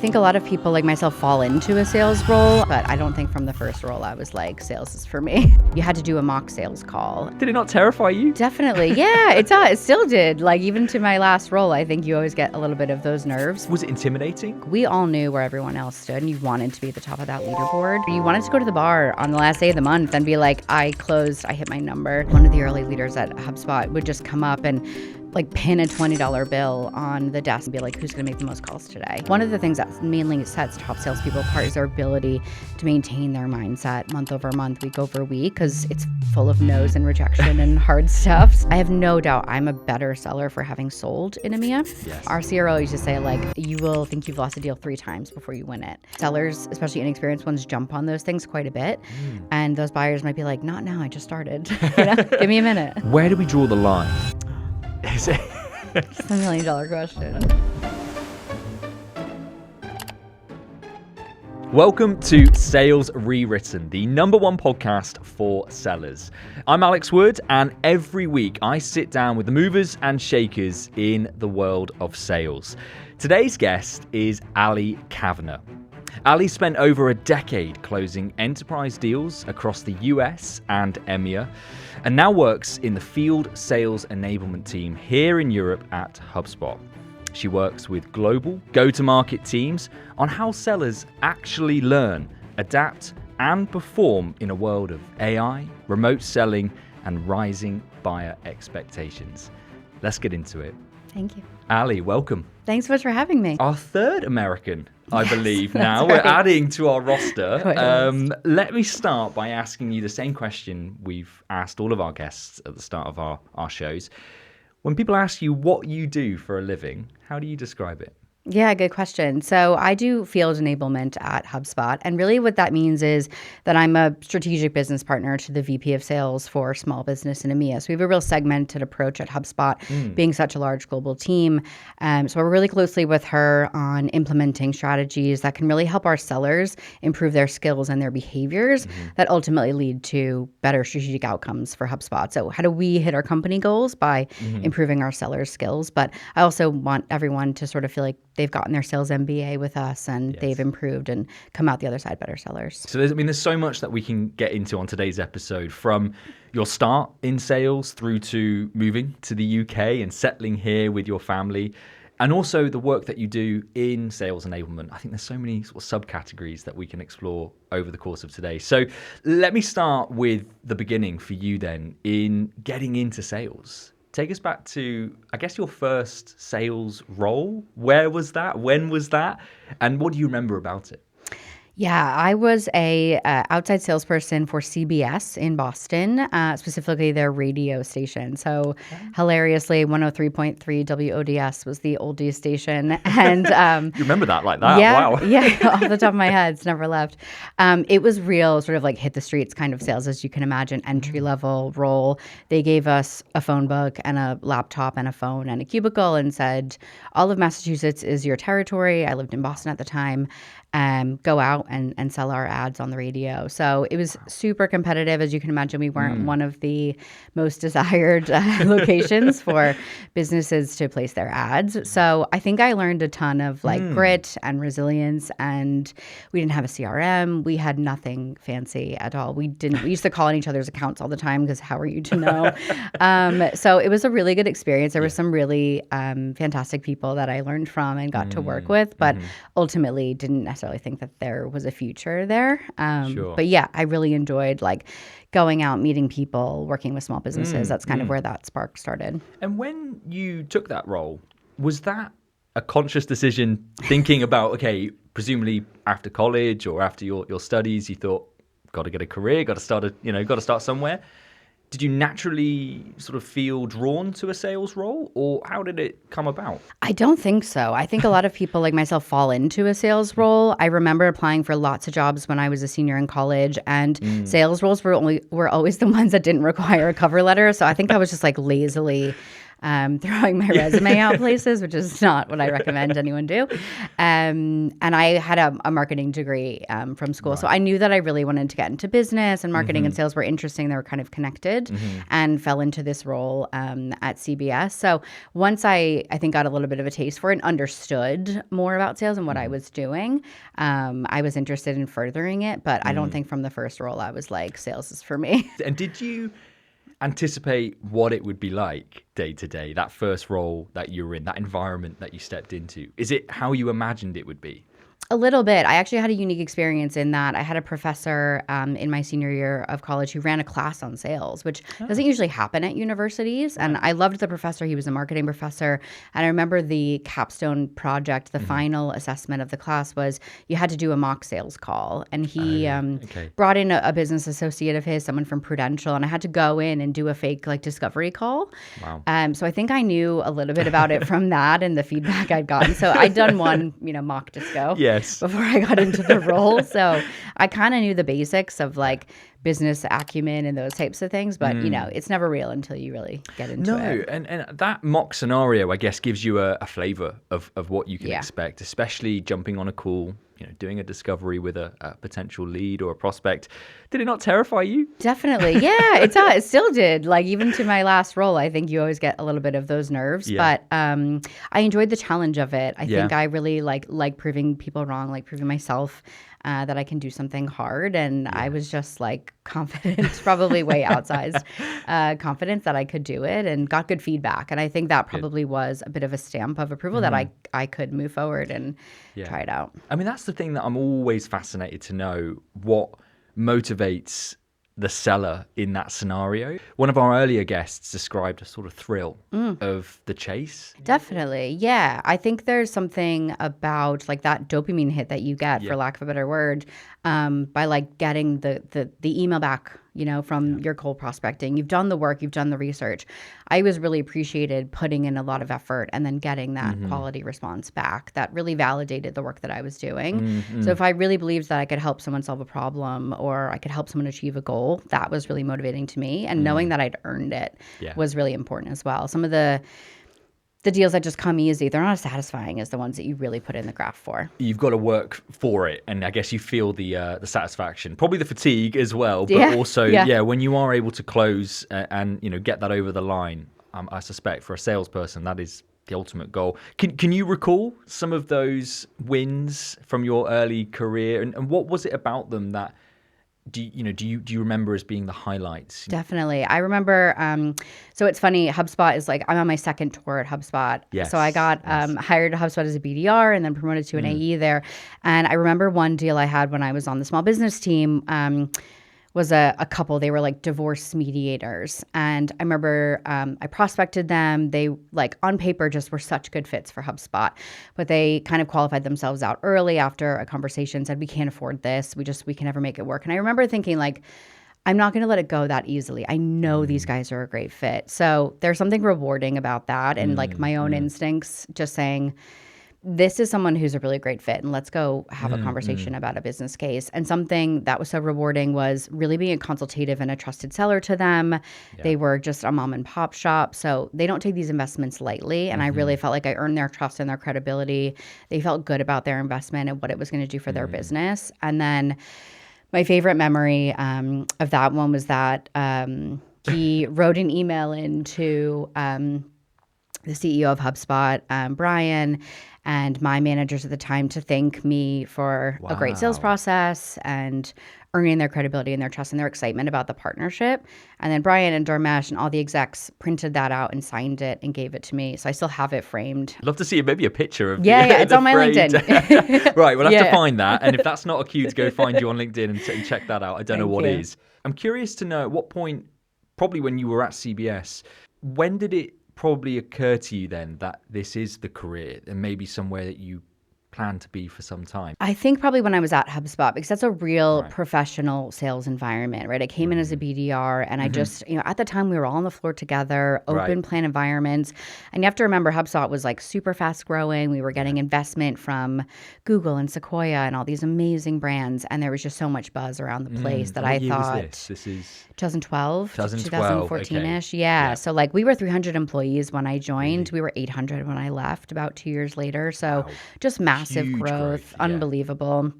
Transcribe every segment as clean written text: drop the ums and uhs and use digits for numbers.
think a lot of people like myself fall into a sales role, but I don't think from the first role I was like, sales is for me. You had to do a mock sales call. Did it not terrify you? Definitely. Yeah, it still did. Like even to my last role, I think you always get a little bit of those nerves. Was it intimidating? We all knew where everyone else stood and you wanted to be at the top of that leaderboard. You wanted to go to the bar on the last day of the month and be like, I closed, I hit my number. One of the early leaders at HubSpot would just come up and like pin a $20 bill on the desk and be like, who's going to make the most calls today? One of the things that mainly sets top salespeople apart is their ability to maintain their mindset month over month, week over week, because it's full of no's and rejection and hard stuff. I have no doubt I'm a better seller for having sold in EMEA. Yes. Our CRO used to say, like, you will think you've lost a deal 3 times before you win it. Sellers, especially inexperienced ones, jump on those things quite a bit. And those buyers might be like, not now, I just started. Give me a minute. Where do we draw the line? Is it? It's the $1 million question. Welcome to Sales Rewritten, the #1 podcast for sellers. I'm Alex Wood, and every week I sit down with the movers and shakers in the world of sales. Today's guest is Ali Kavanagh. Ali spent over a decade closing enterprise deals across the US and EMEA, and now works in the field sales enablement team here in Europe at HubSpot. She works with global go-to-market teams on how sellers actually learn, adapt, and perform in a world of AI, remote selling, and rising buyer expectations. Let's get into it. Thank you. Ali, welcome. Thanks so much for having me. Our third American, I believe now. We're adding to our roster. Let me start by asking you the same question we've asked all of our guests at the start of our shows. When people ask you what you do for a living, how do you describe it? Yeah, good question. So I do field enablement at HubSpot. And really what that means is that I'm a strategic business partner to the VP of sales for small business in EMEA. So we have a real segmented approach at HubSpot, being such a large global team. So we're really closely with her on implementing strategies that can really help our sellers improve their skills and their behaviors that ultimately lead to better strategic outcomes for HubSpot. So how do we hit our company goals? By improving our sellers' skills. But I also want everyone to sort of feel like they've gotten their sales MBA with us and they've improved and come out the other side better sellers. So there's so much that we can get into on today's episode, from your start in sales through to moving to the UK and settling here with your family, and also the work that you do in sales enablement. I think there's so many sort of subcategories that we can explore over the course of today. So let me start with the beginning for you then in getting into sales. Take us back to, I guess, your first sales role. Where was that? When was that? And what do you remember about it? Yeah, I was a outside salesperson for CBS in Boston, specifically their radio station. So hilariously, 103.3 WODS was the oldest station. And you remember that like that? Yeah, wow. Yeah, off the top of my head, it's never left. It was real sort of like hit the streets kind of sales, as you can imagine, entry level role. They gave us a phone book and a laptop and a phone and a cubicle and said, all of Massachusetts is your territory. I lived in Boston at the time. Go out and sell our ads on the radio. So it was super competitive. As you can imagine, we weren't one of the most desired locations for businesses to place their ads. So I think I learned a ton of like grit and resilience, and we didn't have a CRM. We had nothing fancy at all. We used to call on each other's accounts all the time because how are you to know? So it was a really good experience. There were some really fantastic people that I learned from and got to work with, but ultimately didn't necessarily think that there was a future there. But yeah, I really enjoyed like going out, meeting people, working with small businesses. That's kind of where that spark started. And when you took that role, was that a conscious decision thinking about, okay, presumably after college or after your studies, you thought, got to get a career, got to start somewhere? Did you naturally sort of feel drawn to a sales role, or how did it come about? I don't think so. I think a lot of people like myself fall into a sales role. I remember applying for lots of jobs when I was a senior in college, and sales roles were always the ones that didn't require a cover letter. So I think I was just like lazily throwing my resume out places, which is not what I recommend anyone do. And I had a marketing degree from school. So I knew that I really wanted to get into business, and marketing and sales were interesting. They were kind of connected, and fell into this role at CBS. So once I think got a little bit of a taste for it and understood more about sales and what I was doing, I was interested in furthering it. But I don't think from the first role I was like, sales is for me. And did you anticipate what it would be like day to day, that first role that you were in, that environment that you stepped into? Is it how you imagined it would be? A little bit. I actually had a unique experience in that I had a professor in my senior year of college who ran a class on sales, which doesn't usually happen at universities. And I loved the professor. He was a marketing professor. And I remember the capstone project, the final assessment of the class was you had to do a mock sales call. And he brought in a business associate of his, someone from Prudential, and I had to go in and do a fake like discovery call. Wow. So I think I knew a little bit about it from that and the feedback I'd gotten. So I'd done one, mock disco. Yes. Before I got into the role. So I kind of knew the basics of like business acumen and those types of things. But, it's never real until you really get into it. And that mock scenario, I guess, gives you a flavor of what you can expect, especially jumping on a call, doing a discovery with a potential lead or a prospect. Did it not terrify you? Definitely. Yeah, it still did. Like even to my last role, I think you always get a little bit of those nerves, but I enjoyed the challenge of it. I think I really like proving people wrong, like proving myself that I can do something hard. And I was just like confident, probably way outsized confidence that I could do it, and got good feedback. And I think that probably was a bit of a stamp of approval that I could move forward and try it out. I mean, that's the thing that I'm always fascinated to know, what motivates the seller in that scenario. One of our earlier guests described a sort of thrill of the chase. Definitely. Yeah. I think there's something about like that dopamine hit that you get, for lack of a better word, by like getting the email back, from your cold prospecting. You've done the work, you've done the research. I was really appreciated putting in a lot of effort and then getting that quality response back that really validated the work that I was doing. So if I really believed that I could help someone solve a problem or I could help someone achieve a goal, that was really motivating to me. And knowing that I'd earned it was really important as well. Some of the deals that just come easy, they're not as satisfying as the ones that you really put in the graph for. You've got to work for it, and I guess you feel the satisfaction, probably the fatigue as well, but also when you are able to close and get that over the line. I suspect for a salesperson that is the ultimate goal. Can you recall some of those wins from your early career, and what was it about them that do you remember as being the highlights? Definitely. I remember, so it's funny, HubSpot is like, I'm on my second tour at HubSpot. Yes. So I got hired at HubSpot as a BDR and then promoted to an AE there. And I remember one deal I had when I was on the small business team, was a couple. They were like divorce mediators. And I remember I prospected them. They like on paper just were such good fits for HubSpot, but they kind of qualified themselves out early after a conversation, said, we can't afford this. We can never make it work. And I remember thinking like, I'm not going to let it go that easily. I know these guys are a great fit. So there's something rewarding about that. And like my own instincts just saying, this is someone who's a really great fit, and let's go have a conversation about a business case. And something that was so rewarding was really being a consultative and a trusted seller to them. Yeah. They were just a mom and pop shop, so they don't take these investments lightly. And I really felt like I earned their trust and their credibility. They felt good about their investment and what it was going to do for their business. And then my favorite memory of that one was that he wrote an email into the CEO of HubSpot, Brian, and my managers at the time to thank me for a great sales process and earning their credibility and their trust and their excitement about the partnership. And then Brian and Dharmesh and all the execs printed that out and signed it and gave it to me. So I still have it framed. I'd love to see maybe a picture of it's on my LinkedIn. Right, we'll have to find that. And if that's not a cue to go find you on LinkedIn and check that out, I don't know what is. I'm curious to know at what point, probably when you were at CBS, when did it probably occur to you then that this is the career and maybe somewhere that you planned to be for some time? I think probably when I was at HubSpot, because that's a real Right. professional sales environment, right? I came in as a BDR and I just, at the time we were all on the floor together, open Right. plan environments. And you have to remember HubSpot was like super fast growing. We were getting investment from Google and Sequoia and all these amazing brands. And there was just so much buzz around the place that What I year was thought this? This is 2012 to 2012, 2014-ish. okay. Yeah. Yeah. So like we were 300 employees when I joined. We were 800 when I left about 2 years later. So Wow. just massive Huge growth, yeah. unbelievable.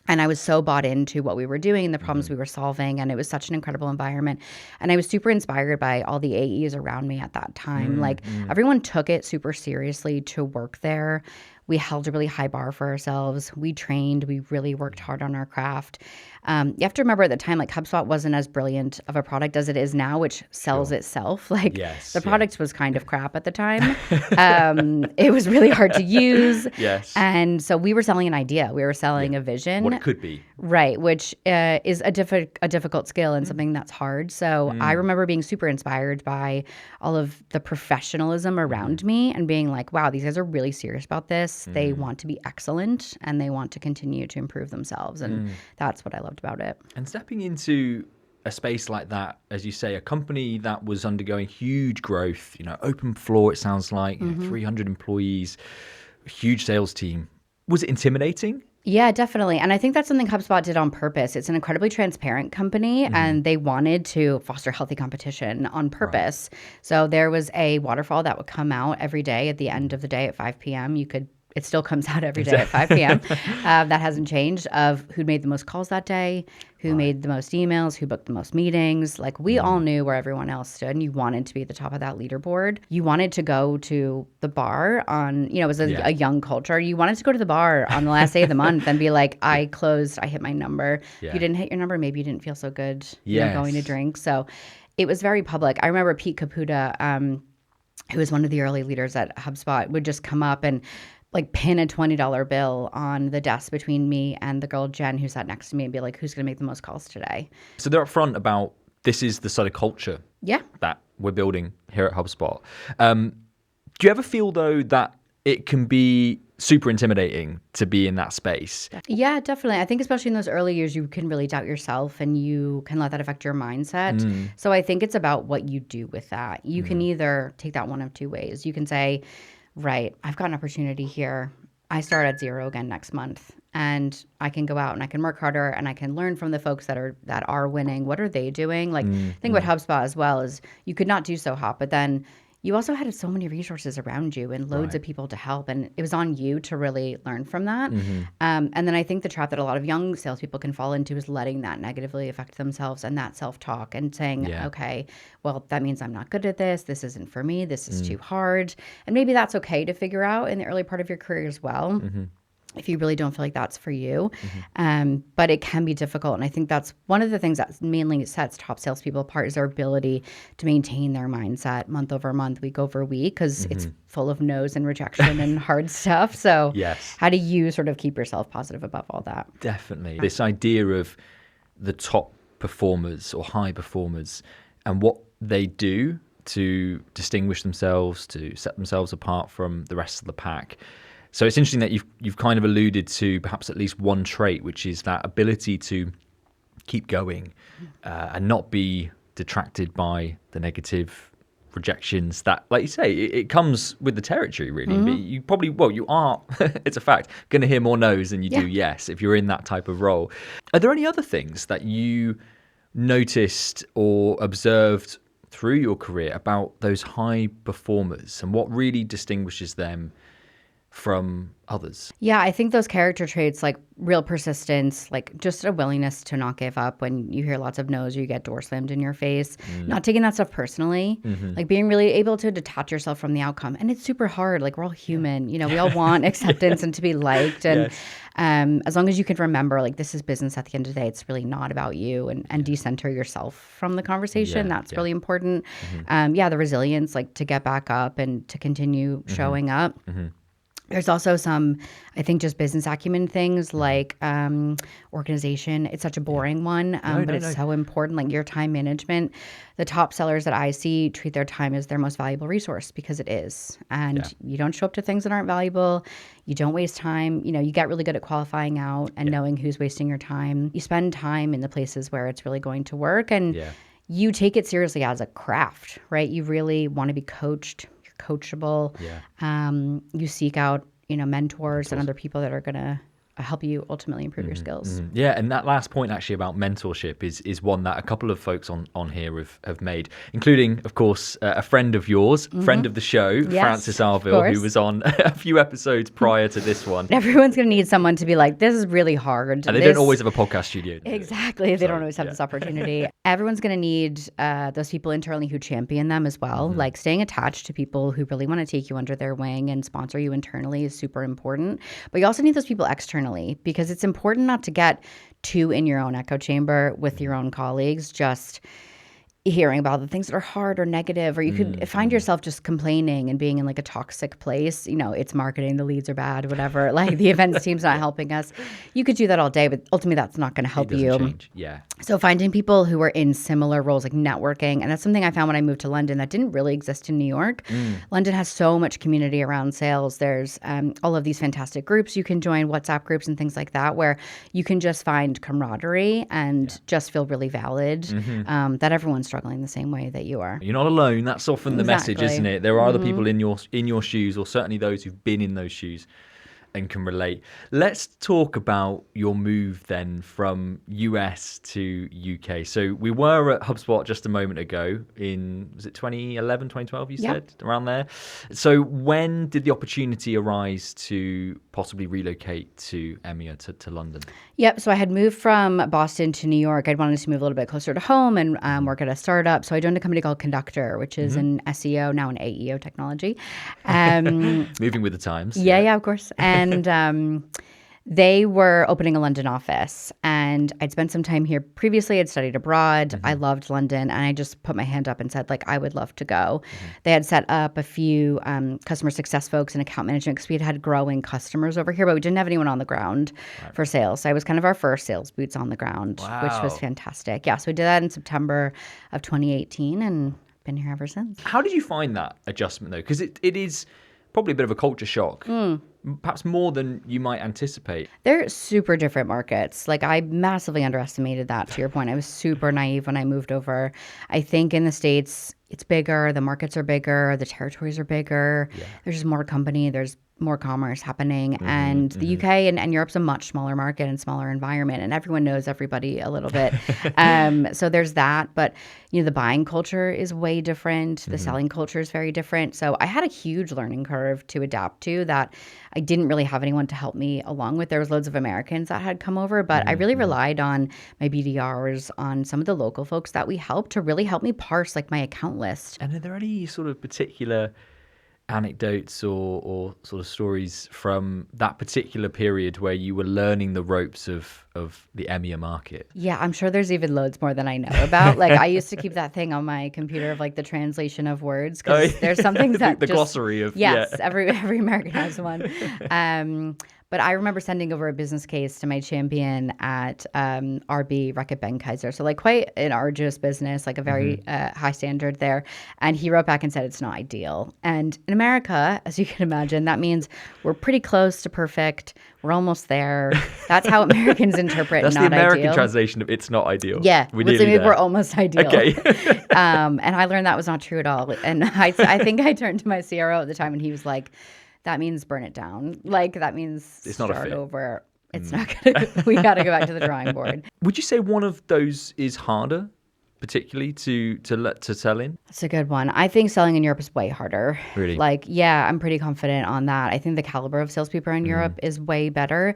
And I was so bought into what we were doing and the problems we were solving. And it was such an incredible environment. And I was super inspired by all the AEs around me at that time. Like everyone took it super seriously to work there. We held a really high bar for ourselves. We trained. We really worked hard on our craft. You have to remember at the time, like HubSpot wasn't as brilliant of a product as it is now, which sells itself. Like Yes, the yeah. product was kind of crap at the time. It was really hard to use. Yes. And so we were selling an idea. We were selling a vision. What it could be. Right, which is a difficult skill and something that's hard. So I remember being super inspired by all of the professionalism around me and being like, wow, these guys are really serious about this. They want to be excellent and they want to continue to improve themselves. And that's what I loved about it. And stepping into a space like that, as you say, a company that was undergoing huge growth, open floor, it sounds like, 300 employees, a huge sales team. Was it intimidating? Yeah, definitely. And I think that's something HubSpot did on purpose. It's an incredibly transparent company and they wanted to foster healthy competition on purpose. So there was a waterfall that would come out every day at the end of the day at 5 p.m. It still comes out every day at 5 p.m. That hasn't changed, of who made the most calls that day, who made the most emails, who booked the most meetings. Like we all knew where everyone else stood and you wanted to be at the top of that leaderboard. You wanted to go to the bar on, it was a young culture. You wanted to go to the bar on the last day of the month and be like, I closed, I hit my number. If you didn't hit your number, maybe you didn't feel so good going to drink. So it was very public. I remember Pete Caputa, who was one of the early leaders at HubSpot, would just come up and like pin a $20 bill on the desk between me and the girl Jen who sat next to me and be like, who's going to make the most calls today? So they're upfront about this is the sort of culture that we're building here at HubSpot. Do you ever feel though that it can be super intimidating to be in that space? Yeah, definitely. I think especially in those early years, you can really doubt yourself and you can let that affect your mindset. So I think it's about what you do with that. You can either take that one of two ways. You can say, right, I've got an opportunity here. I start at zero again next month and I can go out and I can work harder and I can learn from the folks that are winning. What are they doing? Like the thing about HubSpot as well is you could not do so hot, but then you also had so many resources around you and loads of people to help. And it was on you to really learn from that. And then I think the trap that a lot of young salespeople can fall into is letting that negatively affect themselves and that self-talk and saying, okay, well, that means I'm not good at this. This isn't for me. This is too hard. And maybe that's okay to figure out in the early part of your career as well. If you really don't feel like that's for you. But it can be difficult. And I think that's one of the things that mainly sets top salespeople apart is their ability to maintain their mindset month over month, week over week, because it's full of no's and rejection and hard stuff. So how do you sort of keep yourself positive above all that? Definitely. This idea of the top performers or high performers and what they do to distinguish themselves, to set themselves apart from the rest of the pack. So it's interesting that you've kind of alluded to perhaps at least one trait, which is that ability to keep going and not be detracted by the negative rejections that, like you say, it comes with the territory, really. But you probably, you are, it's a fact, going to hear more no's than you do yes if you're in that type of role. Are there any other things that you noticed or observed through your career about those high performers and what really distinguishes them from others? Yeah, I think those character traits like real persistence, like just a willingness to not give up when you hear lots of no's or you get door slammed in your face, not taking that stuff personally, like being really able to detach yourself from the outcome. And it's super hard. Like we're all human, we all want acceptance and to be liked. And as long as you can remember, like this is business at the end of the day, it's really not about you and decenter yourself from the conversation. That's really important. The resilience, like to get back up and to continue showing up. There's also some, I think, just business acumen things like organization. It's such a boring one, but it's so important, like your time management. The top sellers that I see treat their time as their most valuable resource because it is. And you don't show up to things that aren't valuable. You don't waste time. You know, you get really good at qualifying out and knowing who's wasting your time. You spend time in the places where it's really going to work. And you take it seriously as a craft, right? You really want to be coached. Coachable. You seek out, mentors and other people that are going to help you ultimately improve your skills. Yeah, and that last point actually about mentorship is one that a couple of folks on here have made, including, of course, a friend of yours, friend of the show, Francis Arville, who was on a few episodes prior to this one. Everyone's going to need someone to be like, this is really hard. And they don't always have a podcast studio. Exactly. They don't always have this opportunity. Everyone's going to need those people internally who champion them as well. Like staying attached to people who really want to take you under their wing and sponsor you internally is super important. But you also need those people externally, because it's important not to get too in your own echo chamber with your own colleagues, just hearing about the things that are hard or negative, or you could find yourself just complaining and being in like a toxic place. It's marketing, the leads are bad, whatever. Like the events team's not helping us. You could do that all day, but ultimately that's not going to help you. Change. Yeah. So finding people who are in similar roles, like networking, and that's something I found when I moved to London that didn't really exist in New York. London has so much community around sales. There's all of these fantastic groups you can join, WhatsApp groups and things like that, where you can just find camaraderie and just feel really valid, that everyone's struggling the same way that you are. You're not alone. That's often the message, isn't it? There are other people in your shoes, or certainly those who've been in those shoes and can relate. Let's talk about your move then from US to UK. So we were at HubSpot just a moment ago was it 2011, 2012 you said, around there? So when did the opportunity arise to possibly relocate to EMEA, to London? Yep. So I had moved from Boston to New York. I'd wanted to move a little bit closer to home and work at a startup. So I joined a company called Conductor, which is an SEO, now an AEO technology. Moving with the times. Yeah, of course. And they were opening a London office, and I'd spent some time here previously. I'd studied abroad. I loved London, and I just put my hand up and said, like, I would love to go. They had set up a few customer success folks and account management because we had growing customers over here, but we didn't have anyone on the ground for sales. So I was kind of our first sales boots on the ground, which was fantastic. Yeah, so we did that in September of 2018 and been here ever since. How did you find that adjustment, though? Because it is probably a bit of a culture shock. Perhaps more than you might anticipate. They're super different markets. Like, I massively underestimated that, to your point. I was super naive when I moved over. I think in the States, it's bigger. The markets are bigger. The territories are bigger. There's just more company. There's more commerce happening. And the UK and Europe's a much smaller market and smaller environment. And everyone knows everybody a little bit. So there's that. But, the buying culture is way different. The selling culture is very different. So I had a huge learning curve to adapt to that I didn't really have anyone to help me along with. There was loads of Americans that had come over, but I really relied on my BDRs, on some of the local folks that we helped to really help me parse like my account list. And are there any sort of particular anecdotes or sort of stories from that particular period where you were learning the ropes of the EMEA market? Yeah, I'm sure there's even loads more than I know about. Like, I used to keep that thing on my computer of like the translation of words, because there's some things that the glossary of every American has one. But I remember sending over a business case to my champion at RB Reckitt Benckiser. So like quite an arduous business, like a very high standard there. And he wrote back and said, it's not ideal. And in America, as you can imagine, that means we're pretty close to perfect. We're almost there. That's how Americans interpret That's not the American ideal. translation of it's not ideal. Yeah, we're almost ideal. Okay. And I learned that was not true at all. And I think I turned to my CRO at the time and he was like, that means burn it down. Like, that means it's not start over. It's not gonna. We got to go back to the drawing board. Would you say one of those is harder, particularly to sell in? That's a good one. I think selling in Europe is way harder. Really? Like, yeah, I'm pretty confident on that. I think the caliber of salespeople in Europe is way better.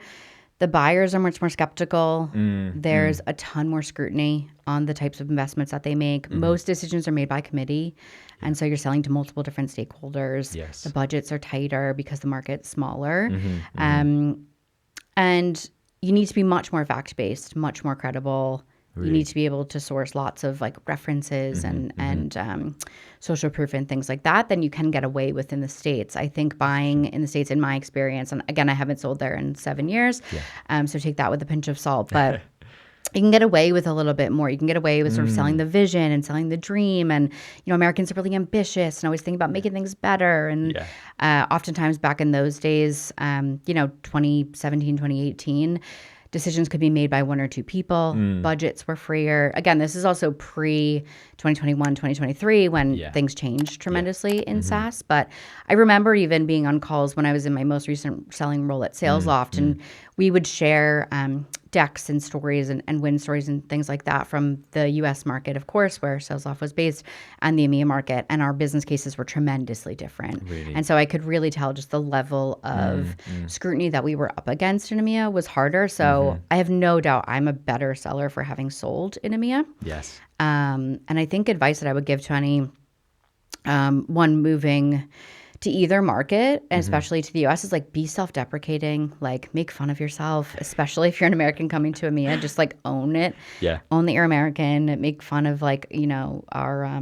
The buyers are much more skeptical. There's a ton more scrutiny on the types of investments that they make. Most decisions are made by committee. And so you're selling to multiple different stakeholders. Yes. The budgets are tighter because the market's smaller. And you need to be much more fact-based, much more credible. You need to be able to source lots of like references and social proof and things like that. Then you can get away with in the States. I think buying in the States, in my experience, and again, I haven't sold there in 7 years, so take that with a pinch of salt. But you can get away with a little bit more. You can get away with sort of selling the vision and selling the dream. And, Americans are really ambitious and always think about making things better. And oftentimes back in those days, 2017, 2018, decisions could be made by one or two people. Budgets were freer. Again, this is also pre-2021, 2023 when things changed tremendously in SaaS. But I remember even being on calls when I was in my most recent selling role at SalesLoft, and we would share decks and stories and win stories and things like that from the US market, of course, where SalesLoft was based, and the EMEA market. And our business cases were tremendously different. Really? And so I could really tell just the level of scrutiny that we were up against in EMEA was harder. So I have no doubt I'm a better seller for having sold in EMEA. Yes. And I think advice that I would give to any one moving to either market, and especially to the US, is like be self-deprecating, like make fun of yourself, especially if you're an American coming to EMEA, just like own it. Yeah. Own that you're American, make fun of like, our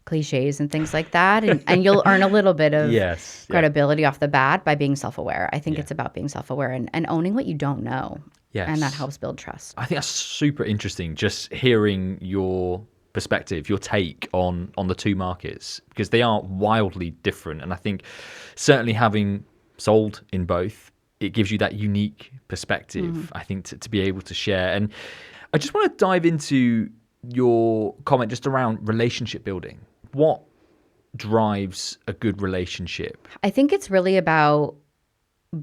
cliches and things like that. And you'll earn a little bit of credibility off the bat by being self-aware. I think it's about being self-aware and owning what you don't know. Yes. And that helps build trust. I think that's super interesting, just hearing your perspective, your take on the two markets, because they are wildly different. And I think certainly having sold in both, it gives you that unique perspective, I think, to be able to share. And I just want to dive into your comment just around relationship building. What drives a good relationship? I think it's really about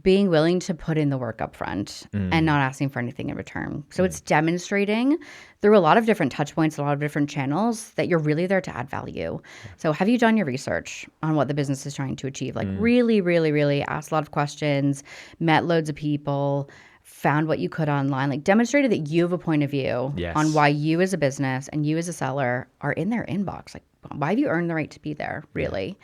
being willing to put in the work up front and not asking for anything in return. So it's demonstrating through a lot of different touch points, a lot of different channels, that you're really there to add value. So have you done your research on what the business is trying to achieve? Like really, really, really asked a lot of questions, met loads of people, found what you could online, like demonstrated that you have a point of view on why you as a business and you as a seller are in their inbox. Like, why have you earned the right to be there, really?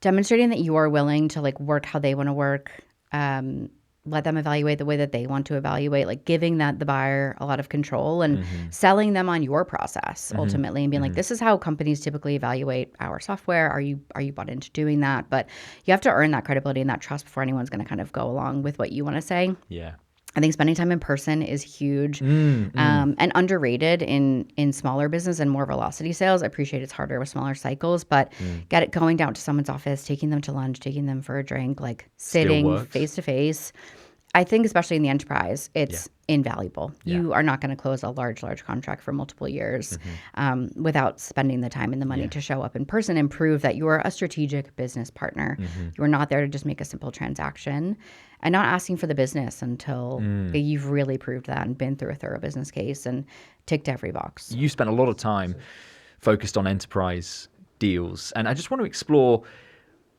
Demonstrating that you are willing to like work how they want to work, let them evaluate the way that they want to evaluate, like giving the buyer a lot of control and selling them on your process ultimately, and being like, this is how companies typically evaluate our software. Are you bought into doing that? But you have to earn that credibility and that trust before anyone's going to kind of go along with what you want to say. Yeah. I think spending time in person is huge and underrated in smaller business and more velocity sales. I appreciate it's harder with smaller cycles, but going down to someone's office, taking them to lunch, taking them for a drink, like sitting face to face. I think especially in the enterprise, it's invaluable. You are not going to close a large contract for multiple years without spending the time and the money to show up in person and prove that you are a strategic business partner. You are not there to just make a simple transaction, and not asking for the business until you've really proved that and been through a thorough business case and ticked every box. You spent a lot of time focused on enterprise deals, and I just want to explore,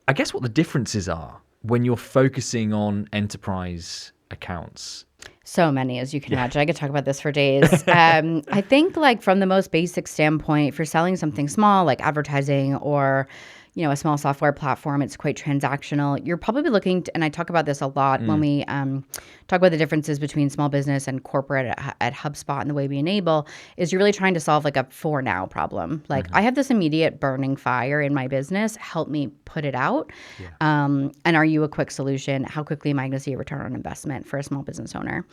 I guess, what the differences are when you're focusing on enterprise accounts. So many, as you can imagine. I could talk about this for days. I think like from the most basic standpoint, if you're selling something small like advertising or a small software platform, it's quite transactional. You're probably looking to, and I talk about this a lot when we talk about the differences between small business and corporate at HubSpot and the way we enable, is you're really trying to solve like a for now problem. Like I have this immediate burning fire in my business. Help me put it out. And are you a quick solution? How quickly am I going to see a return on investment for a small business owner?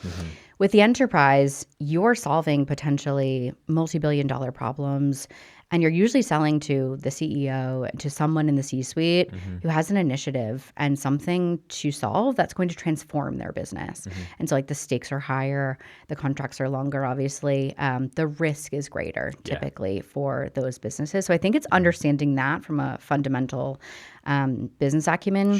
With the enterprise, you're solving potentially multi-billion-dollar problems. And you're usually selling to the CEO, to someone in the C-suite who has an initiative and something to solve that's going to transform their business. And so like the stakes are higher, the contracts are longer, obviously. The risk is greater typically for those businesses. So I think it's understanding that from a fundamental business acumen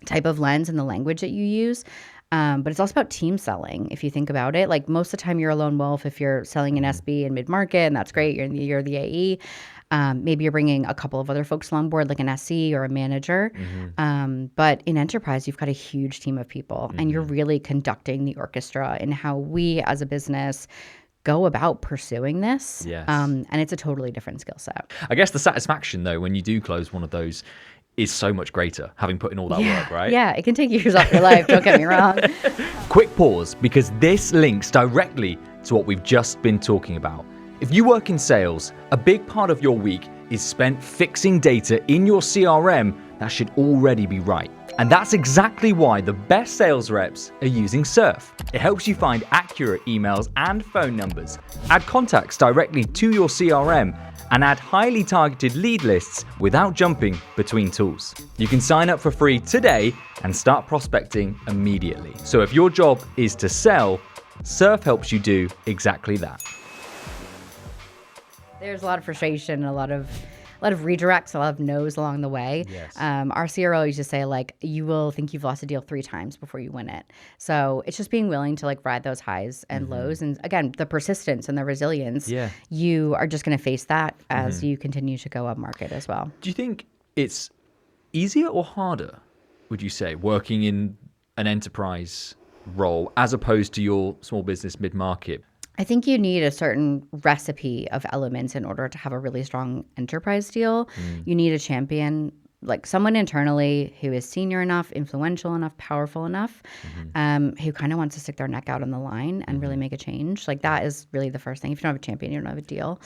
type of lens and the language that you use. But it's also about team selling. If you think about it, like most of the time you're a lone wolf. If you're selling an SB in mid-market, and that's great, you're the AE. Maybe you're bringing a couple of other folks along board, like an SE or a manager. But in enterprise, you've got a huge team of people, and you're really conducting the orchestra in how we as a business go about pursuing this. And it's a totally different skill set. I guess the satisfaction, though, when you do close one of those is so much greater, having put in all that work, right? Yeah, it can take years off your life, don't get me wrong. Quick pause, because this links directly to what we've just been talking about. If you work in sales, a big part of your week is spent fixing data in your CRM that should already be right. And that's exactly why the best sales reps are using Surf. It helps you find accurate emails and phone numbers, add contacts directly to your CRM, and add highly targeted lead lists without jumping between tools. You can sign up for free today and start prospecting immediately. So if your job is to sell, Surf helps you do exactly that. There's a lot of frustration, a lot of redirects, a lot of no's along the way. Yes. Our CRO used to say, like, you will think you've lost a deal 3 times before you win it. So it's just being willing to like ride those highs and lows. And again, the persistence and the resilience, you are just going to face that as you continue to go up market as well. Do you think it's easier or harder, would you say, working in an enterprise role as opposed to your small business mid-market? I think you need a certain recipe of elements in order to have a really strong enterprise deal. You need a champion, like someone internally who is senior enough, influential enough, powerful enough, who kind of wants to stick their neck out on the line and really make a change. Like that is really the first thing. If you don't have a champion, you don't have a deal.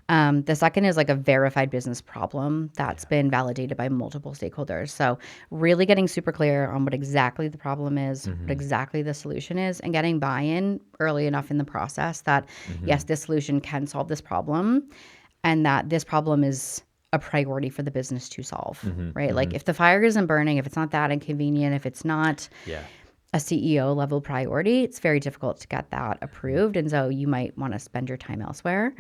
The second is like a verified business problem that's been validated by multiple stakeholders. So really getting super clear on what exactly the problem is, what exactly the solution is, and getting buy-in early enough in the process that, yes, this solution can solve this problem and that this problem is a priority for the business to solve, right? Like if the fire isn't burning, if it's not that inconvenient, if it's not a CEO level priority, it's very difficult to get that approved. And so you might want to spend your time elsewhere.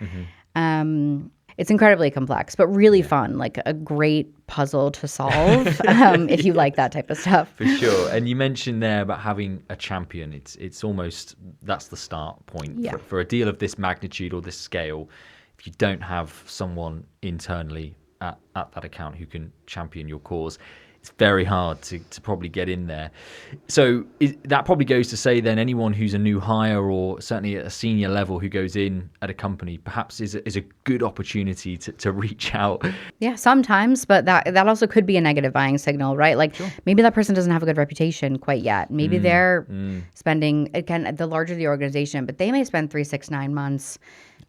It's incredibly complex, but really fun, like a great puzzle to solve if you like that type of stuff. For sure. And you mentioned there about having a champion. It's almost, that's the start point for a deal of this magnitude or this scale. If you don't have someone internally at that account who can champion your cause, it's very hard to probably get in there. So that probably goes to say then anyone who's a new hire or certainly at a senior level who goes in at a company perhaps is a good opportunity to reach out. Yeah, sometimes, but that also could be a negative buying signal, right? Like maybe that person doesn't have a good reputation quite yet. Maybe they're spending, again, the larger the organization, but they may spend 3, 6, 9 months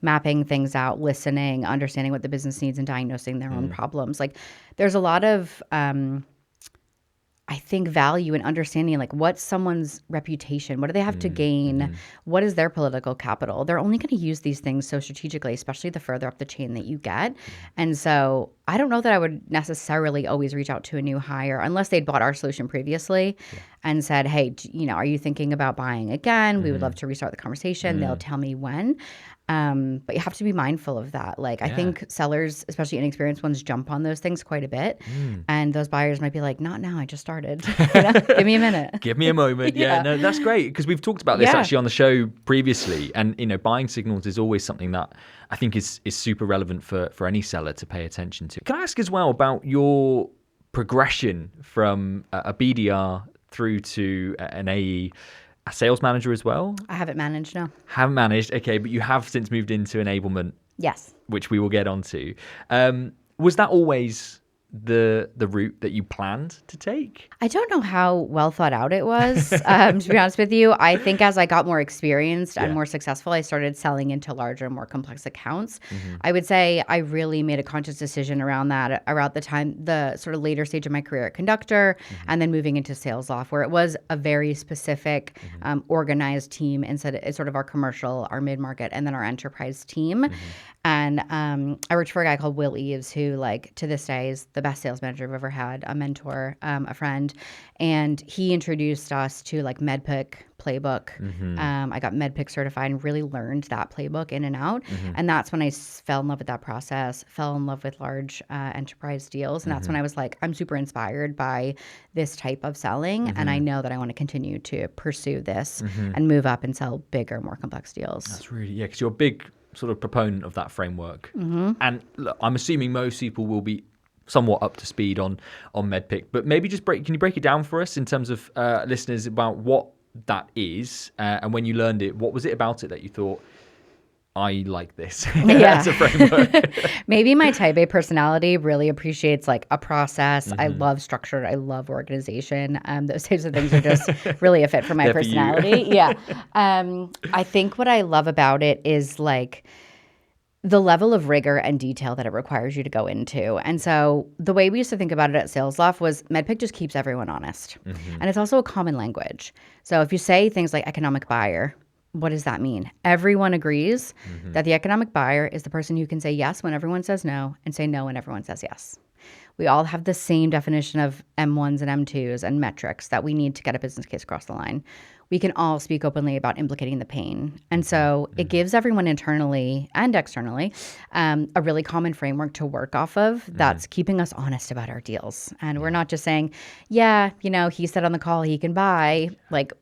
mapping things out, listening, understanding what the business needs and diagnosing their own problems. Like there's a lot of, I think, value in understanding like what's someone's reputation, what do they have to gain, what is their political capital. They're only going to use these things so strategically, especially the further up the chain that you get. And so I don't know that I would necessarily always reach out to a new hire unless they'd bought our solution previously and said, hey, are you thinking about buying again? We would love to restart the conversation. They'll tell me when. But you have to be mindful of that. Like I think sellers, especially inexperienced ones, jump on those things quite a bit. And those buyers might be like, not now, I just started. Give me a minute. Give me a moment. No, that's great. Because we've talked about this actually on the show previously. And, buying signals is always something that I think is super relevant for any seller to pay attention to. Can I ask as well about your progression from a BDR through to an AE? A sales manager as well? I haven't managed, no. Haven't managed, okay, but you have since moved into enablement. Yes. Which we will get onto. Was that always the route that you planned to take? I don't know how well thought out it was, to be honest with you. I think as I got more experienced and more successful, I started selling into larger, more complex accounts. I would say I really made a conscious decision around that, around the sort of later stage of my career at Conductor, and then moving into sales off, where it was a very specific, organized team instead of sort of our commercial, our mid-market, and then our enterprise team. And I worked for a guy called Will Eves, who, like, to this day is the best sales manager I've ever had, a mentor, a friend. And he introduced us to, like, MEDDPICC playbook. I got MEDDPICC certified and really learned that playbook in and out. And that's when I fell in love with that process, fell in love with large enterprise deals. And that's when I was like, I'm super inspired by this type of selling. And I know that I want to continue to pursue this and move up and sell bigger, more complex deals. That's really, because you're a big sort of proponent of that framework. And look, I'm assuming most people will be somewhat up to speed on MEDDPICC, but maybe just can you break it down for us in terms of listeners about what that is, and when you learned it, what was it about it that you thought, I like this Yeah. as a framework. Maybe my type A personality really appreciates like a process. I love structure. I love organization. Those types of things are just really a fit for my They're for you. personality. Yeah. I think what I love about it is like the level of rigor and detail that it requires you to go into. And so the way we used to think about it at Sales Loft was MEDDPICC just keeps everyone honest. And it's also a common language. So if you say things like economic buyer, what does that mean? Everyone agrees that the economic buyer is the person who can say yes when everyone says no and say no when everyone says yes. We all have the same definition of M1s and M2s and metrics that we need to get a business case across the line. We can all speak openly about implicating the pain. And so it gives everyone internally and externally a really common framework to work off of that's keeping us honest about our deals. And we're not just saying, yeah, you know, he said on the call he can buy. Like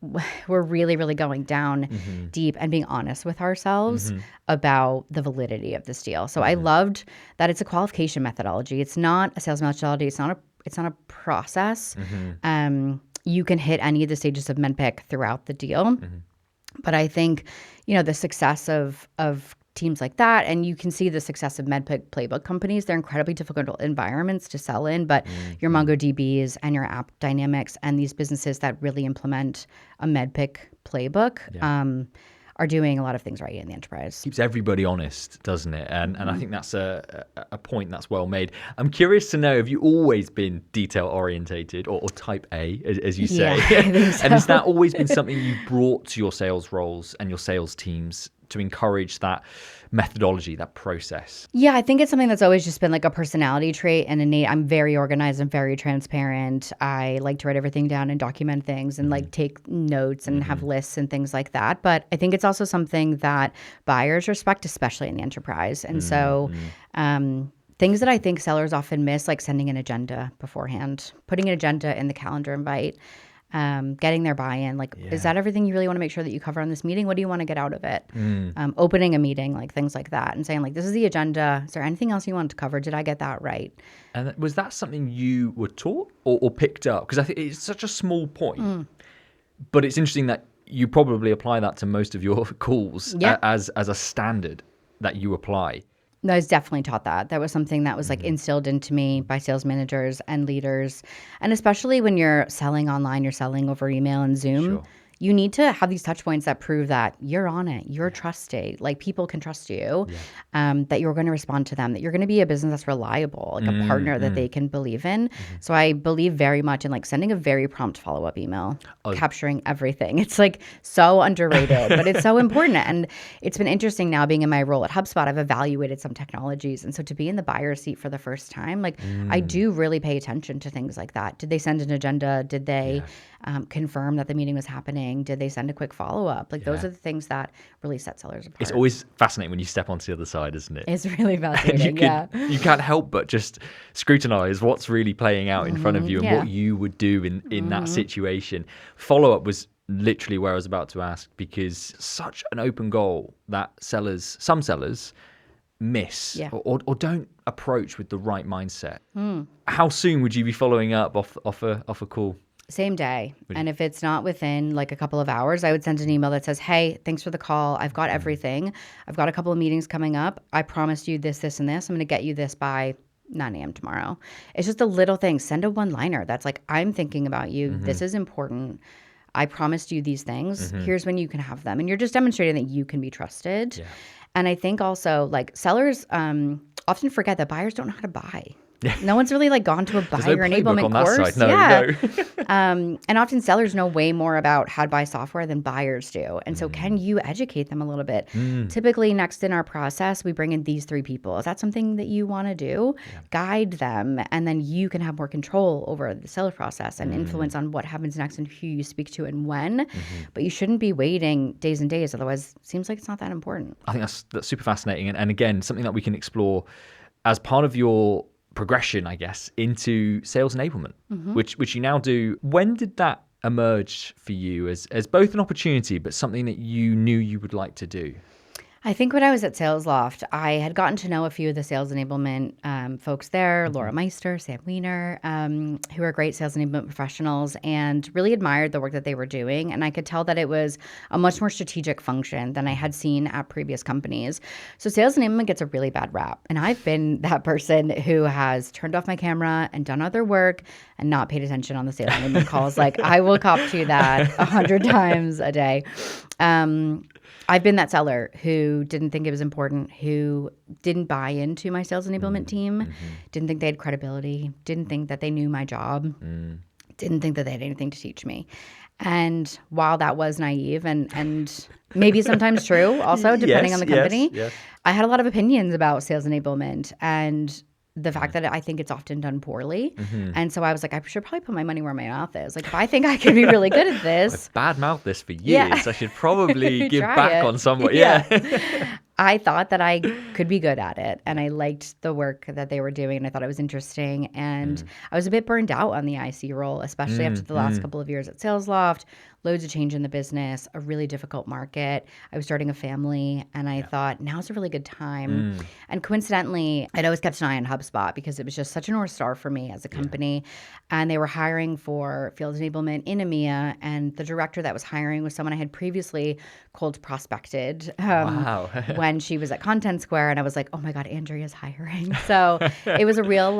we're really, really going down deep and being honest with ourselves about the validity of this deal. So I loved that it's a qualification methodology. It's not a sales methodology. It's not a process. You can hit any of the stages of MEDDPICC throughout the deal. But I think, you know, the success of teams like that, and you can see the success of MEDDPICC playbook companies, they're incredibly difficult environments to sell in, but your MongoDBs and your App Dynamics and these businesses that really implement a MEDDPICC playbook are doing a lot of things right in the enterprise. Keeps everybody honest, doesn't it? And I think that's a point that's well made. I'm curious to know, have you always been detail orientated or type A, as you say? Yeah, I think so. And has that always been something you brought to your sales roles and your sales teams to encourage that methodology, that process? Yeah, I think it's something that's always just been like a personality trait and innate. I'm very organized. I'm very transparent. I like to write everything down and document things and like take notes and have lists and things like that. But I think it's also something that buyers respect, especially in the enterprise. And so things that I think sellers often miss, like sending an agenda beforehand, putting an agenda in the calendar invite, getting their buy-in, like, is that everything you really want to make sure that you cover on this meeting? What do you want to get out of it? Opening a meeting, like things like that, and saying like, this is the agenda. Is there anything else you want to cover? Did I get that right? And was that something you were taught or picked up? Because I think it's such a small point, but it's interesting that you probably apply that to most of your calls as a standard that you apply. No, I was definitely taught that. That was something that was like instilled into me by sales managers and leaders. And especially when you're selling online, you're selling over email and Zoom. Sure. You need to have these touch points that prove that you're on it, you're trusted, like people can trust you, that you're going to respond to them, that you're going to be a business that's reliable, like a partner that they can believe in. So I believe very much in like sending a very prompt follow-up email, capturing everything. It's like so underrated, but it's so important. And it's been interesting now being in my role at HubSpot, I've evaluated some technologies. And so to be in the buyer seat for the first time, like I do really pay attention to things like that. Did they send an agenda? Did they confirm that the meeting was happening? Did they send a quick follow-up? Like those are the things that really set sellers apart. It's always fascinating when you step onto the other side, isn't it? It's really fascinating, you can't help but just scrutinize what's really playing out in front of you and what you would do in that situation. Follow-up was literally where I was about to ask, because such an open goal that some sellers miss or don't approach with the right mindset. How soon would you be following up off a call? Same day. And if it's not within like a couple of hours, I would send an email that says, hey, thanks for the call. I've got everything. I've got a couple of meetings coming up. I promised you this, this, and this. I'm going to get you this by 9 a.m. tomorrow. It's just a little thing. Send a one-liner that's like, I'm thinking about you. This is important. I promised you these things. Here's when you can have them. And you're just demonstrating that you can be trusted. Yeah. And I think also like sellers often forget that buyers don't know how to buy. No one's really like gone to a buyer enablement course. No. And often sellers know way more about how to buy software than buyers do. And so can you educate them a little bit? Typically next in our process, we bring in these 3 people. Is that something that you want to do? Guide them. And then you can have more control over the seller process and influence on what happens next and who you speak to and when. But you shouldn't be waiting days and days. Otherwise, it seems like it's not that important. I think that's super fascinating. And again, something that we can explore as part of your progression, I guess, into sales enablement, which you now do. When did that emerge for you as both an opportunity, but something that you knew you would like to do? I think when I was at Sales Loft, I had gotten to know a few of the sales enablement folks there, Laura Meister, Sam Weiner, who are great sales enablement professionals, and really admired the work that they were doing. And I could tell that it was a much more strategic function than I had seen at previous companies. So sales enablement gets a really bad rap. And I've been that person who has turned off my camera and done other work and not paid attention on the sales enablement calls. Like, I will cop to that 100 times a day. I've been that seller who didn't think it was important, who didn't buy into my sales enablement team, didn't think they had credibility, didn't think that they knew my job, didn't think that they had anything to teach me. And while that was naive and maybe sometimes true also, depending on the company, I had a lot of opinions about sales enablement and the fact that I think it's often done poorly. And so I was like, I should probably put my money where my mouth is. Like, if I think I could be really good at this. I've badmouthed this for years. I should probably give Try back it. on someone. I thought that I could be good at it, and I liked the work that they were doing, and I thought it was interesting. And I was a bit burned out on the IC role, especially after the last couple of years at Sales Loft. Loads of change in the business, a really difficult market. I was starting a family, and I thought, now's a really good time. And coincidentally, I'd always kept an eye on HubSpot because it was just such a North Star for me as a company. And they were hiring for field enablement in EMEA, and the director that was hiring was someone I had previously cold prospected when she was at Content Square. And I was like, oh my God, Andrea's hiring. So it was a real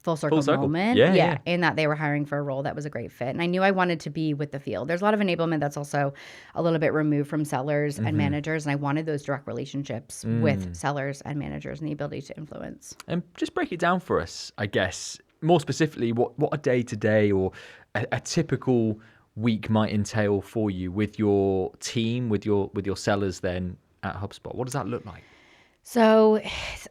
full circle moment. Yeah. In that they were hiring for a role that was a great fit. And I knew I wanted to be with the field. There's a lot of enablement that's also a little bit removed from sellers and managers. And I wanted those direct relationships with sellers and managers and the ability to influence. And just break it down for us, I guess, more specifically, what a day-to-day or a typical week might entail for you with your team, with your sellers then at HubSpot. What does that look like? So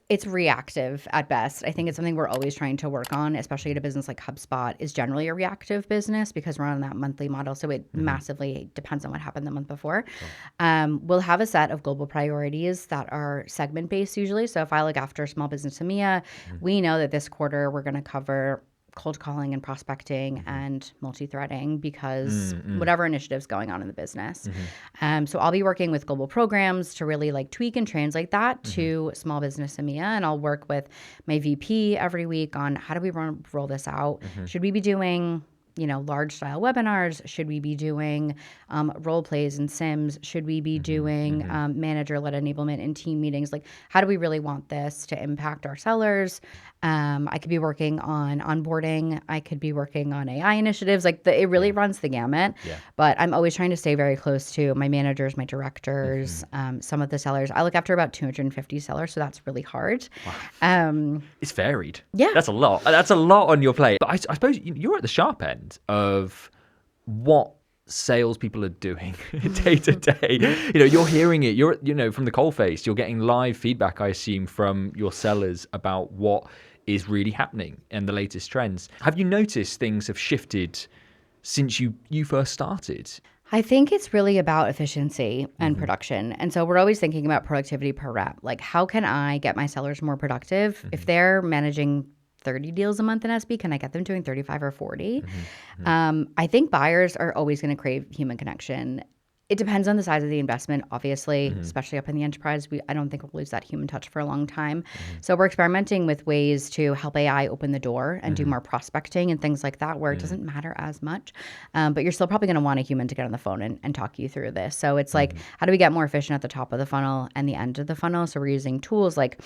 it's reactive at best. I think it's something we're always trying to work on, especially at a business like HubSpot is generally a reactive business because we're on that monthly model. So it massively depends on what happened the month before. We'll have a set of global priorities that are segment-based usually. So if I look after small business EMEA, we know that this quarter we're going to cover cold calling and prospecting and multi-threading because whatever initiative's going on in the business. So I'll be working with global programs to really tweak and translate that to small business EMEA. And I'll work with my VP every week on how do we roll this out? Should we be doing large style webinars? Should we be doing role plays and sims? Should we be doing manager-led enablement and team meetings? Like, how do we really want this to impact our sellers? I could be working on onboarding. I could be working on AI initiatives. It really runs the gamut. But I'm always trying to stay very close to my managers, my directors, some of the sellers. I look after about 250 sellers, so that's really hard. Wow. It's varied. Yeah. That's a lot. That's a lot on your plate. But I suppose you're at the sharp end of what salespeople are doing day to day. You're hearing it. You're from the coalface. You're getting live feedback, I assume, from your sellers about what is really happening and the latest trends. Have you noticed things have shifted since you first started? I think it's really about efficiency and production. And so we're always thinking about productivity per rep. Like, how can I get my sellers more productive? If they're managing 30 deals a month in SB, can I get them doing 35 or 40? I think buyers are always going to crave human connection. It depends on the size of the investment, obviously, especially up in the enterprise. I don't think we'll lose that human touch for a long time. So we're experimenting with ways to help AI open the door and do more prospecting and things like that where it doesn't matter as much. But you're still probably going to want a human to get on the phone and talk you through this. So it's like, how do we get more efficient at the top of the funnel and the end of the funnel? So we're using tools like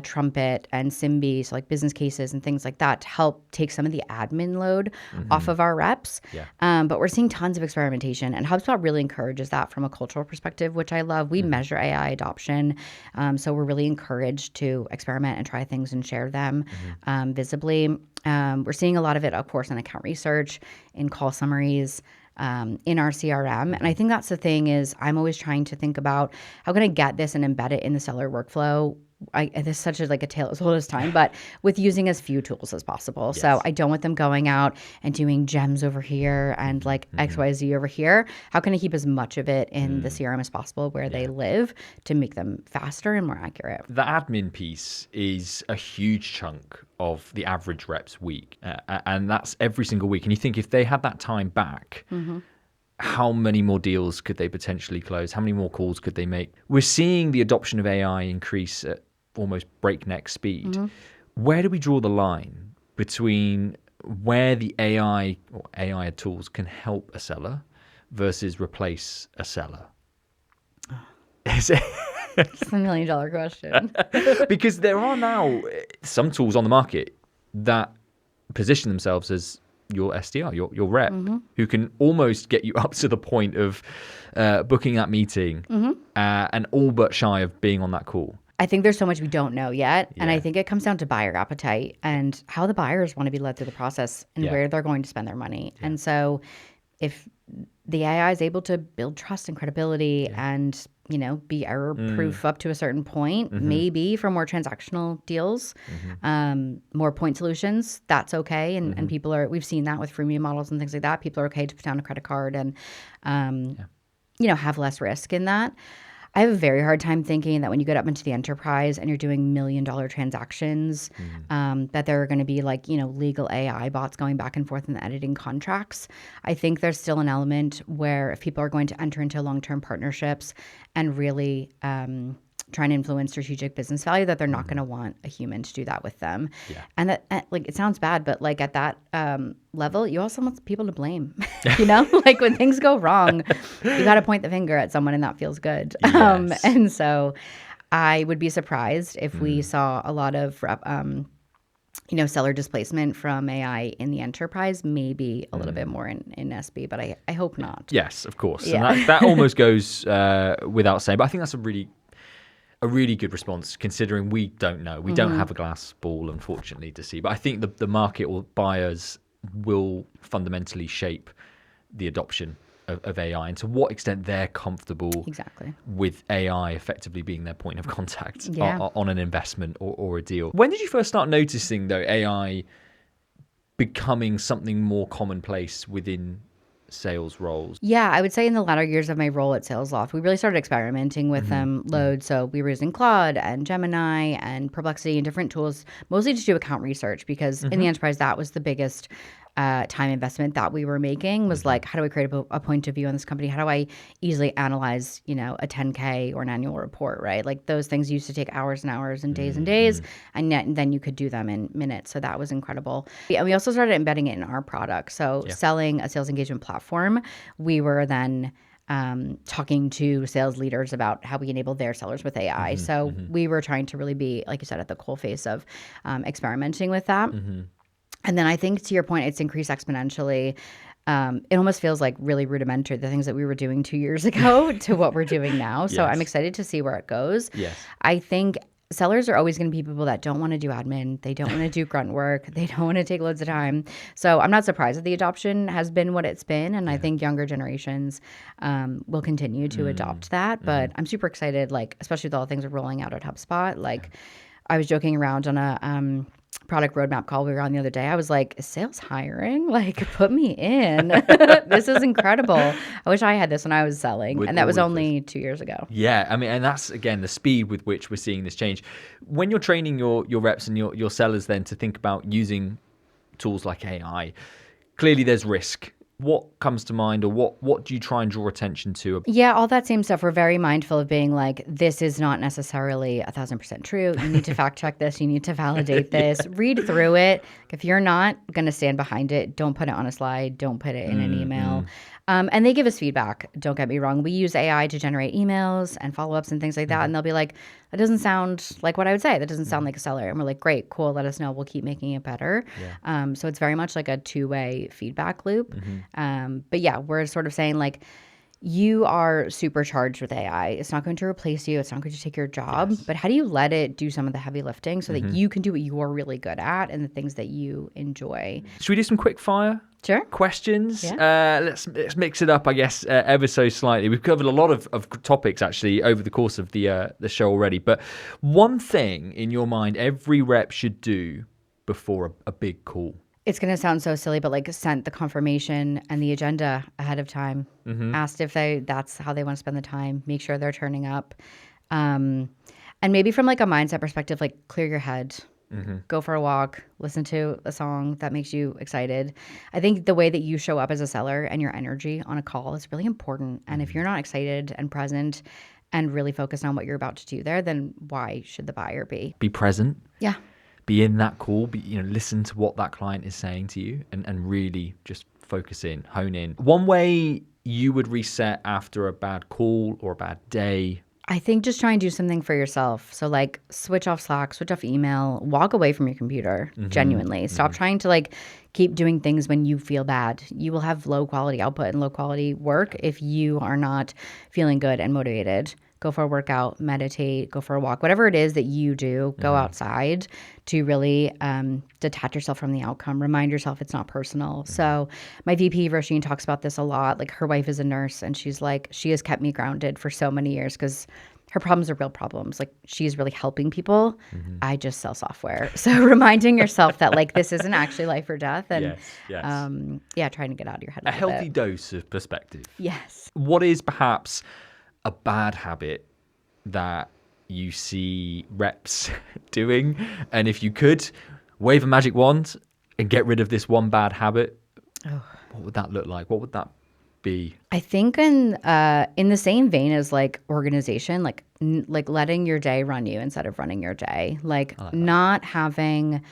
Trumpet and Simbi, so like business cases and things like that to help take some of the admin load off of our reps. But we're seeing tons of experimentation, and HubSpot really encourages that from a cultural perspective, which I love. We measure AI adoption, so we're really encouraged to experiment and try things and share them visibly. We're seeing a lot of it, of course, in account research, in call summaries, in our CRM. And I think that's the thing is I'm always trying to think about how can I get this and embed it in the seller workflow. This is such a tale as old as time, but with using as few tools as possible. Yes. So I don't want them going out and doing gems over here and XYZ over here. How can I keep as much of it in the CRM as possible where they live to make them faster and more accurate? The admin piece is a huge chunk of the average rep's week. And that's every single week. And you think if they had that time back, how many more deals could they potentially close? How many more calls could they make? We're seeing the adoption of AI increase at almost breakneck speed. Where do we draw the line between where the AI or AI tools can help a seller versus replace a seller? It's a $1 million question. Because there are now some tools on the market that position themselves as your SDR, your rep, who can almost get you up to the point of booking that meeting and all but shy of being on that call. I think there's so much we don't know yet. And I think it comes down to buyer appetite and how the buyers want to be led through the process and where they're going to spend their money. And so if the AI is able to build trust and credibility and, you know, be error proof up to a certain point, maybe for more transactional deals, more point solutions, that's okay. And people we've seen that with freemium models and things like that. People are okay to put down a credit card and, you know, have less risk in that. I have a very hard time thinking that when you get up into the enterprise and you're doing $1 million transactions, that there are going to be like, you know, legal AI bots going back and forth and editing contracts. I think there's still an element where if people are going to enter into long-term partnerships and really trying to influence strategic business value, that they're not going to want a human to do that with them. And that, like, it sounds bad, but like at that level, you also want people to blame, you know, like when things go wrong, you got to point the finger at someone and that feels good. And so I would be surprised if we saw a lot of, you know, seller displacement from AI in the enterprise, maybe a little bit more in SB, but I hope not. Yes, of course. And that almost goes without saying, but I think that's a really good response, considering we don't know. We don't have a glass ball, unfortunately, to see. But I think the market or buyers will fundamentally shape the adoption of AI and to what extent they're comfortable with AI effectively being their point of contact on an investment or a deal. When did you first start noticing, though, AI becoming something more commonplace within sales roles? Yeah, I would say in the latter years of my role at SalesLoft, we really started experimenting with them loads. So we were using Claude and Gemini and Perplexity and different tools, mostly to do account research, because in the enterprise, that was the biggest time investment that we were making, was like, how do I create a point of view on this company? How do I easily analyze, you know, a 10K or an annual report, right? Like those things used to take hours and hours and days, and then you could do them in minutes. So that was incredible. And we also started embedding it in our product. So selling a sales engagement platform, we were then talking to sales leaders about how we enable their sellers with AI. So we were trying to really be, like you said, at the coal face of experimenting with that. And then I think, to your point, it's increased exponentially. It almost feels like really rudimentary, the things that we were doing 2 years ago to what we're doing now. So I'm excited to see where it goes. I think sellers are always going to be people that don't want to do admin. They don't want to do grunt work. They don't want to take loads of time. So I'm not surprised that the adoption has been what it's been. And I think younger generations will continue to adopt that. But I'm super excited, like, especially with all the things we're rolling out at HubSpot. Like, I was joking around on a product roadmap call we were on the other day. I was like, is sales hiring? Like, put me in. This is incredible. I wish I had this when I was selling. And that was only 2 years ago. Yeah. I mean, and that's, again, the speed with which we're seeing this change. When you're training your reps and your sellers then to think about using tools like AI, clearly there's risk. What comes to mind, or what do you try and draw attention to? Yeah, all that same stuff. We're very mindful of being like, this is not necessarily 1,000% true. You need to fact check this. You need to validate this. Read through it. If you're not going to stand behind it, don't put it on a slide. Don't put it in an email. And they give us feedback. Don't get me wrong. We use AI to generate emails and follow-ups and things like that. And they'll be like, that doesn't sound like what I would say. That doesn't sound like a seller. And we're like, great, cool. Let us know. We'll keep making it better. So it's very much like a two-way feedback loop. But yeah, we're sort of saying, like, you are supercharged with AI. It's not going to replace you. It's not going to take your job. But how do you let it do some of the heavy lifting so that you can do what you're really good at and the things that you enjoy? Should we do some quick fire questions? Let's mix it up, I guess, ever so slightly. We've covered a lot of topics, actually, over the course of the show already. But one thing in your mind every rep should do before a big call? It's going to sound so silly, but like, sent the confirmation and the agenda ahead of time. Asked if that's how they want to spend the time. Make sure they're turning up. And maybe from like a mindset perspective, like, clear your head. Go for a walk, listen to a song that makes you excited. I think the way that you show up as a seller and your energy on a call is really important. And if you're not excited and present and really focused on what you're about to do there, then why should the buyer be? Be present. Yeah. Be in that call. Listen to what that client is saying to you, and really just focus in, hone in. One way you would reset after a bad call or a bad day? I think just try and do something for yourself. So like switch off Slack, switch off email, walk away from your computer, genuinely. Stop trying to like keep doing things when you feel bad. You will have low quality output and low quality work if you are not feeling good and motivated. Go for a workout, meditate, go for a walk, whatever it is that you do, go outside to really detach yourself from the outcome. Remind yourself it's not personal. So my VP, Roisin, talks about this a lot. Like her wife is a nurse and she's like, she has kept me grounded for so many years because her problems are real problems. Like she's really helping people. I just sell software. So reminding yourself that like this isn't actually life or death. And trying to get out of your head a healthy dose of perspective. Yes. What is perhaps a bad habit that you see reps doing? And if you could wave a magic wand and get rid of this one bad habit, what would that look like? What would that be? I think in the same vein as like organization, like letting your day run you instead of running your day, like not having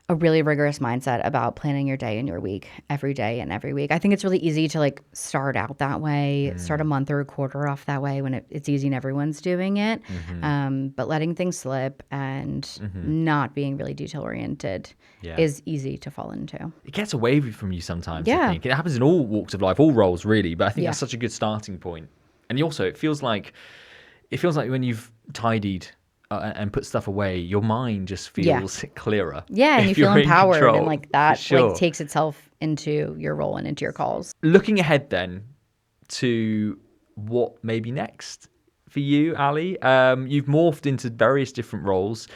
a really rigorous mindset about planning your day and your week every day and every week. I think it's really easy to like start out that way, start a month or a quarter off that way when it's easy and everyone's doing it. But letting things slip and not being really detail oriented is easy to fall into. It gets away from you sometimes, I think. It happens in all walks of life, all roles really, but I think that's such a good starting point. And also it feels like when you've tidied and put stuff away, your mind just feels clearer. Yeah, and you feel empowered, and like that like takes itself into your role and into your calls. Looking ahead then to what may be next for you, Ali. You've morphed into various different roles.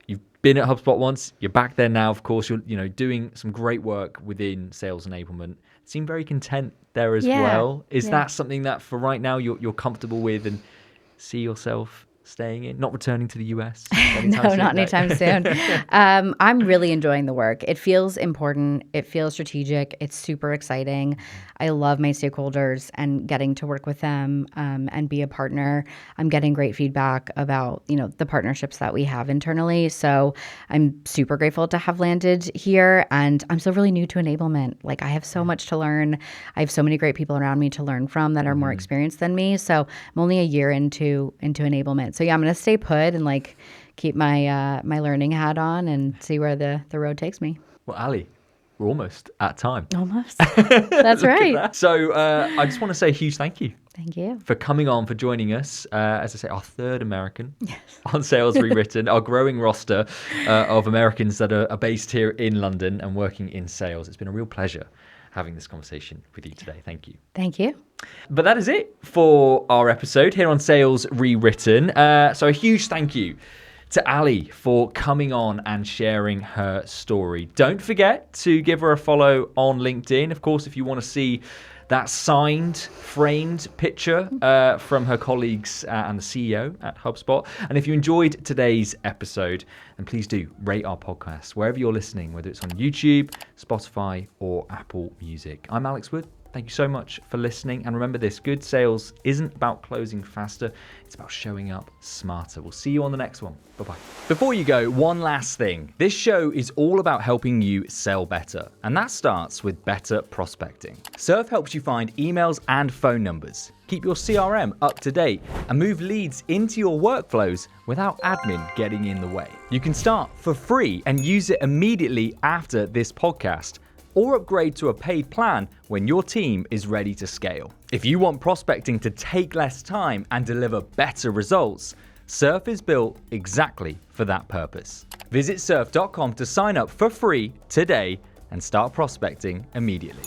You've been at HubSpot once. You're back there now, of course. You're doing some great work within sales enablement. Seem very content there as well. Is that something that for right now you're comfortable with and see yourself staying in, not returning to the US? No, not anytime soon. I'm really enjoying the work. It feels important. It feels strategic. It's super exciting. I love my stakeholders and getting to work with them and be a partner. I'm getting great feedback about, the partnerships that we have internally. So I'm super grateful to have landed here. And I'm still really new to enablement. Like I have so much to learn. I have so many great people around me to learn from that are more experienced than me. So I'm only a year into enablement. So yeah, I'm going to stay put and like keep my my learning hat on and see where the road takes me. Well, Ali, we're almost at time. Almost. That's right. That. So I just want to say a huge thank you. Thank you. For coming on, for joining us. As I say, our third American on Sales Rewritten, our growing roster of Americans that are based here in London and working in sales. It's been a real pleasure having this conversation with you today. Thank you. Thank you. But that is it for our episode here on Sales Rewritten. So a huge thank you to Ali for coming on and sharing her story. Don't forget to give her a follow on LinkedIn. Of course, if you want to see that signed, framed picture from her colleagues and the CEO at HubSpot. And if you enjoyed today's episode, then please do rate our podcast wherever you're listening, whether it's on YouTube, Spotify, or Apple Music. I'm Alex Wood. Thank you so much for listening. And remember this, good sales isn't about closing faster. It's about showing up smarter. We'll see you on the next one. Bye-bye. Before you go, one last thing. This show is all about helping you sell better. And that starts with better prospecting. Surf helps you find emails and phone numbers, keep your CRM up to date, and move leads into your workflows without admin getting in the way. You can start for free and use it immediately after this podcast, or upgrade to a paid plan when your team is ready to scale. If you want prospecting to take less time and deliver better results, Surf is built exactly for that purpose. Visit surf.com to sign up for free today and start prospecting immediately.